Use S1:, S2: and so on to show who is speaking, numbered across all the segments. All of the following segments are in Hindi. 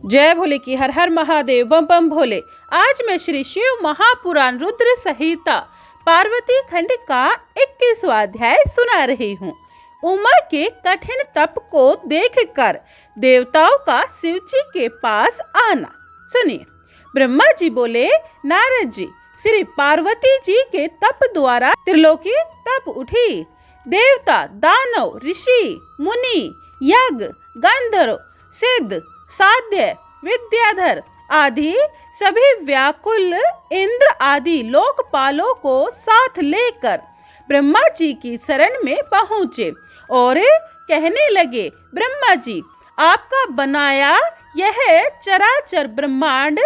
S1: जय भोले की हर हर महादेव बम बम भोले। आज मैं श्री शिव महापुराण रुद्र संहिता पार्वती खंड का 21वां अध्याय सुना रही हूँ। उमा के कठिन तप को देखकर देवताओं का शिव जी के पास आना। सुनिए। ब्रह्मा जी बोले, नारद जी, श्री पार्वती जी के तप द्वारा त्रिलोकी तप उठी। देवता, दानव, ऋषि, मुनि, यज्ञ, गंधर्व, सिद्ध, साध्य, विद्याधर आदि सभी व्याकुल इंद्र आदि लोकपालों को साथ लेकर ब्रह्मा जी की शरण में पहुँचे और कहने लगे, ब्रह्मा जी, आपका बनाया यह चराचर ब्रह्मांड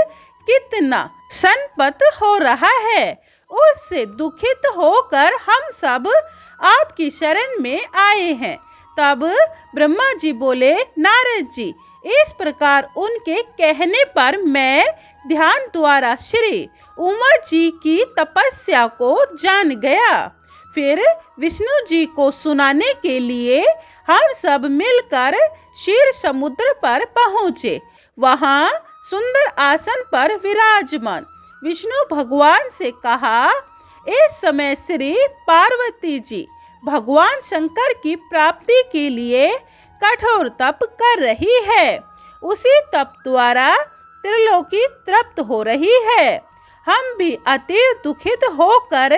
S1: कितना संपत हो रहा है, उससे दुखित होकर हम सब आपकी शरण में आए हैं। तब ब्रह्मा जी बोले, नारद जी, इस प्रकार उनके कहने पर मैं ध्यान द्वारा श्री उमा जी की तपस्या को जान गया। फिर विष्णु जी को सुनाने के लिए हम सब मिलकर क्षीर समुद्र पर पहुँचे। वहाँ सुंदर आसन पर विराजमान विष्णु भगवान से कहा, इस समय श्री पार्वती जी भगवान शंकर की प्राप्ति के लिए कठोर तप कर रही है। उसी तप द्वारा त्रिलोकी तृप्त हो रही है। हम भी अति दुखित होकर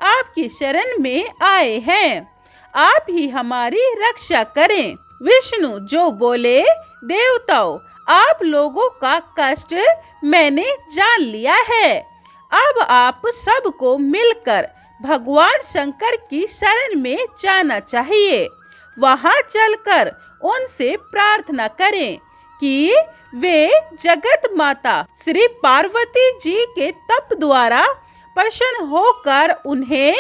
S1: आपकी शरण में आए हैं। आप ही हमारी रक्षा करें। विष्णु जो बोले, देवताओं, आप लोगों का कष्ट मैंने जान लिया है। अब आप सबको मिलकर भगवान शंकर की शरण में जाना चाहिए। वहां चलकर उनसे प्रार्थना करें कि वे जगत माता श्री पार्वती जी के तप द्वारा प्रसन्न होकर उन्हें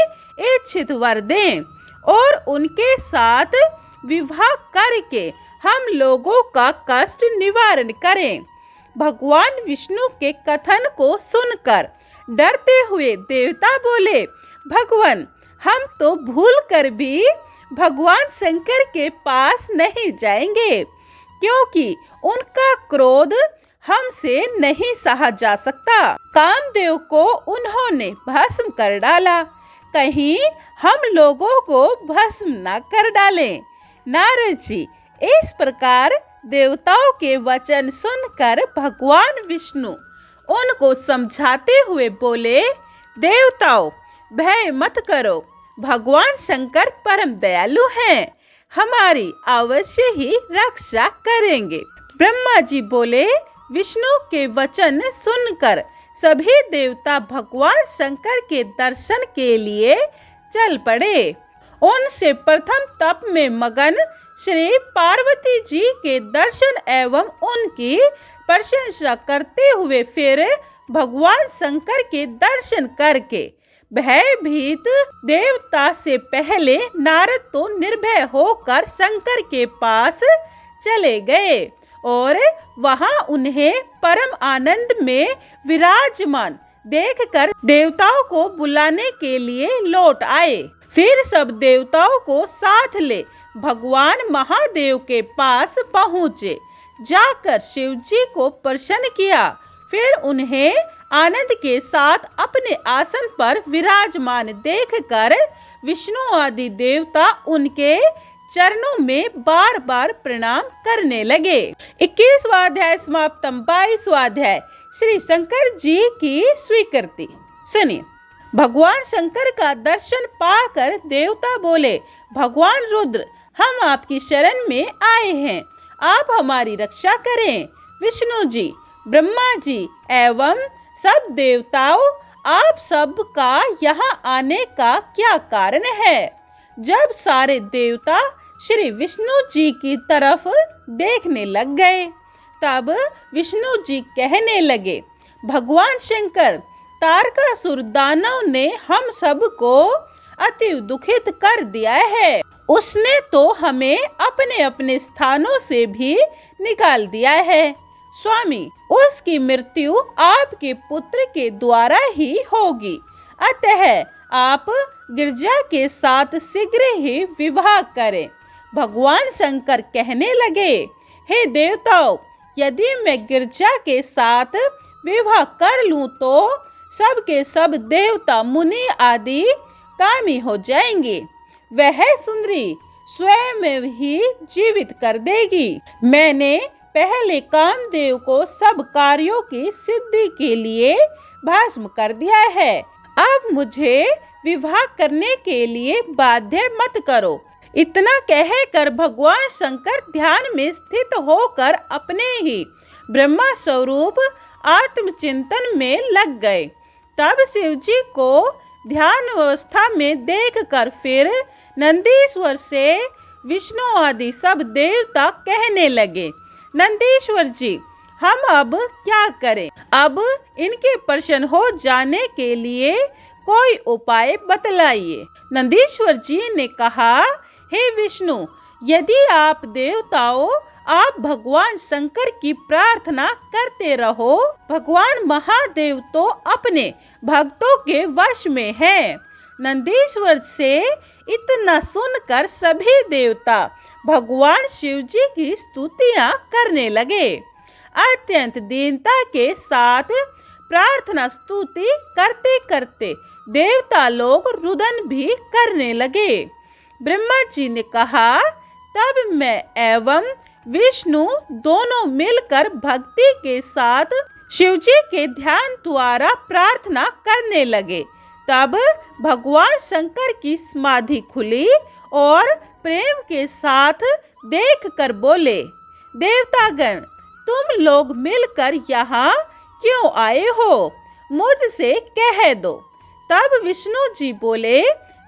S1: इच्छित वर दें और उनके साथ विवाह करके हम लोगों का कष्ट निवारण करें। भगवान विष्णु के कथन को सुनकर डरते हुए देवता बोले, भगवान, हम तो भूल कर भी भगवान शंकर के पास नहीं जाएंगे, क्योंकि उनका क्रोध हमसे नहीं सहा जा सकता। कामदेव को उन्होंने भस्म कर डाला, कहीं हम लोगों को भस्म न कर डालें। नारद जी, इस प्रकार देवताओं के वचन सुनकर भगवान विष्णु उनको समझाते हुए बोले, देवताओं, भय मत करो, भगवान शंकर परम दयालु हैं, हमारी अवश्य ही रक्षा करेंगे। ब्रह्मा जी बोले, विष्णु के वचन सुनकर सभी देवता भगवान शंकर के दर्शन के लिए चल पड़े। उनसे प्रथम तप में मगन श्री पार्वती जी के दर्शन एवं उनकी प्रशंसा करते हुए फिर भगवान शंकर के दर्शन करके भयभीत देवता से पहले नारद तो निर्भय होकर शंकर के पास चले गए और वहां उन्हें परम आनंद में विराजमान देखकर देवताओं को बुलाने के लिए लौट आए। फिर सब देवताओं को साथ ले भगवान महादेव के पास पहुँचे। जाकर शिव जी को प्रसन्न किया। फिर उन्हें आनंद के साथ अपने आसन पर विराजमान देखकर विष्णु आदि देवता उनके चरणों में बार बार प्रणाम करने लगे। 21वां अध्याय समाप्तम। 22वां अध्याय श्री शंकर जी की स्वीकृति। सुनिए। भगवान शंकर का दर्शन पाकर देवता बोले, भगवान रुद्र, हम आपकी शरण में आए हैं, आप हमारी रक्षा करें। विष्णु जी, ब्रह्मा जी एवं सब देवताओं, आप सब का यहाँ आने का क्या कारण है? जब सारे देवता श्री विष्णु जी की तरफ देखने लग गए, तब विष्णु जी कहने लगे, भगवान शंकर, तारकासुर दानव ने हम सब को अति दुखित कर दिया है। उसने तो हमें अपने अपने स्थानों से भी निकाल दिया है। स्वामी, उसकी मृत्यु आपके पुत्र के द्वारा ही होगी, अतः आप गिरजा के साथ शीघ्र ही विवाह करें। भगवान शंकर कहने लगे, हे देवताओं, यदि मैं गिरजा के साथ विवाह कर लूं तो सब के सब देवता मुनि आदि कामी हो जाएंगे। वह सुंदरी स्वयं ही जीवित कर देगी। मैंने पहले कामदेव को सब कार्यों की सिद्धि के लिए भस्म कर दिया है। अब मुझे विवाह करने के लिए बाध्य मत करो। इतना कहकर भगवान शंकर ध्यान में स्थित होकर अपने ही ब्रह्मा स्वरूप आत्मचिंतन में लग गए। तब शिव जी को ध्यान अवस्था में देखकर फिर नंदीश्वर से विष्णु आदि सब देवता कहने लगे, नंदीश्वर जी, हम अब क्या करें? अब इनके प्रसन्न हो जाने के लिए कोई उपाय बतलाइए। नंदीश्वर जी ने कहा, हे विष्णु, यदि आप देवताओं आप भगवान शंकर की प्रार्थना करते रहो। भगवान महादेव तो अपने भक्तों के वश में हैं। नंदीश्वर से इतना सुनकर सभी देवता भगवान शिव जी की स्तुतियां करने लगे। अत्यंत दीनता के साथ प्रार्थना स्तुति करते करते देवता लोग रुदन भी करने लगे। ब्रह्मा जी ने कहा, तब मैं एवं विष्णु दोनों मिलकर भक्ति के साथ शिव जी के ध्यान द्वारा प्रार्थना करने लगे। तब भगवान शंकर की समाधि खुली और प्रेम के साथ देखकर बोले, देवतागण, तुम लोग मिलकर यहाँ क्यों आए हो? मुझसे कह दो। तब विष्णु जी बोले,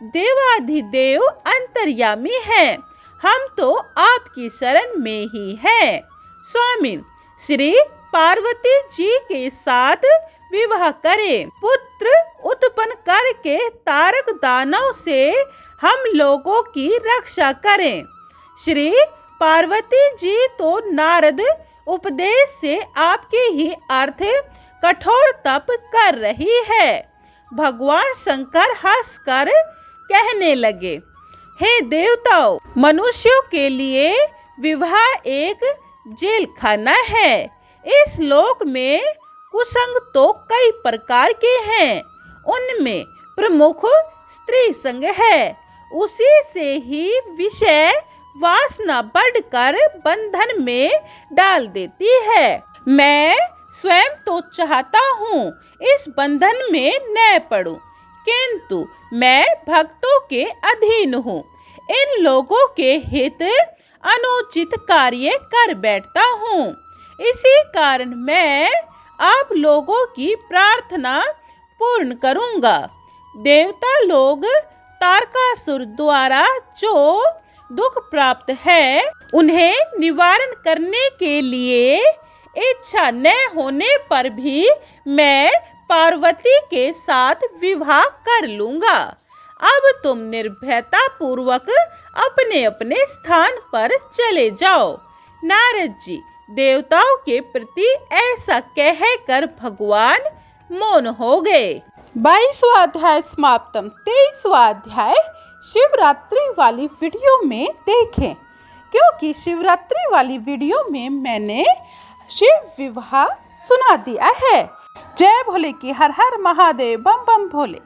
S1: देवाधिदेव अंतर्यामी हैं, हम तो आपकी शरण में ही हैं। स्वामी, श्री पार्वती जी के साथ विवाह करें, पुत्र उत्पन्न करके तारक दानव से हम लोगों की रक्षा करें। श्री पार्वती जी तो नारद उपदेश से आपके ही अर्थ कठोर तप कर रही है। भगवान शंकर हंसकर कहने लगे, हे देवताओं, मनुष्यों के लिए विवाह एक जेल खाना है। इस लोक में कुसंग तो कई प्रकार के हैं, उनमें प्रमुख स्त्री संग है। उसी से ही विषय वासना बढ़कर बंधन में डाल देती है। मैं स्वयं तो चाहता हूँ इस बंधन में न पड़ूं, किंतु मैं भक्तों के अधीन हूँ। इन लोगों के हित अनुचित कार्य कर बैठता हूँ। इसी कारण मैं आप लोगों की प्रार्थना पूर्ण करूँगा। देवता लोग तारकासुर द्वारा जो दुख प्राप्त है, उन्हें निवारण करने के लिए इच्छा न होने पर भी मैं पार्वती के साथ विवाह कर लूँगा। अब तुम निर्भयता पूर्वक अपने अपने स्थान पर चले जाओ। नारद जी देवताओं के प्रति ऐसा कहकर भगवान मौन हो गए। 22वां अध्याय समाप्तम। 23वां अध्याय शिवरात्रि वाली वीडियो में देखें, क्योंकि शिवरात्रि वाली वीडियो में मैंने शिव विवाह सुना दिया है। जय भोले की हर हर महादेव, बम बम भोले।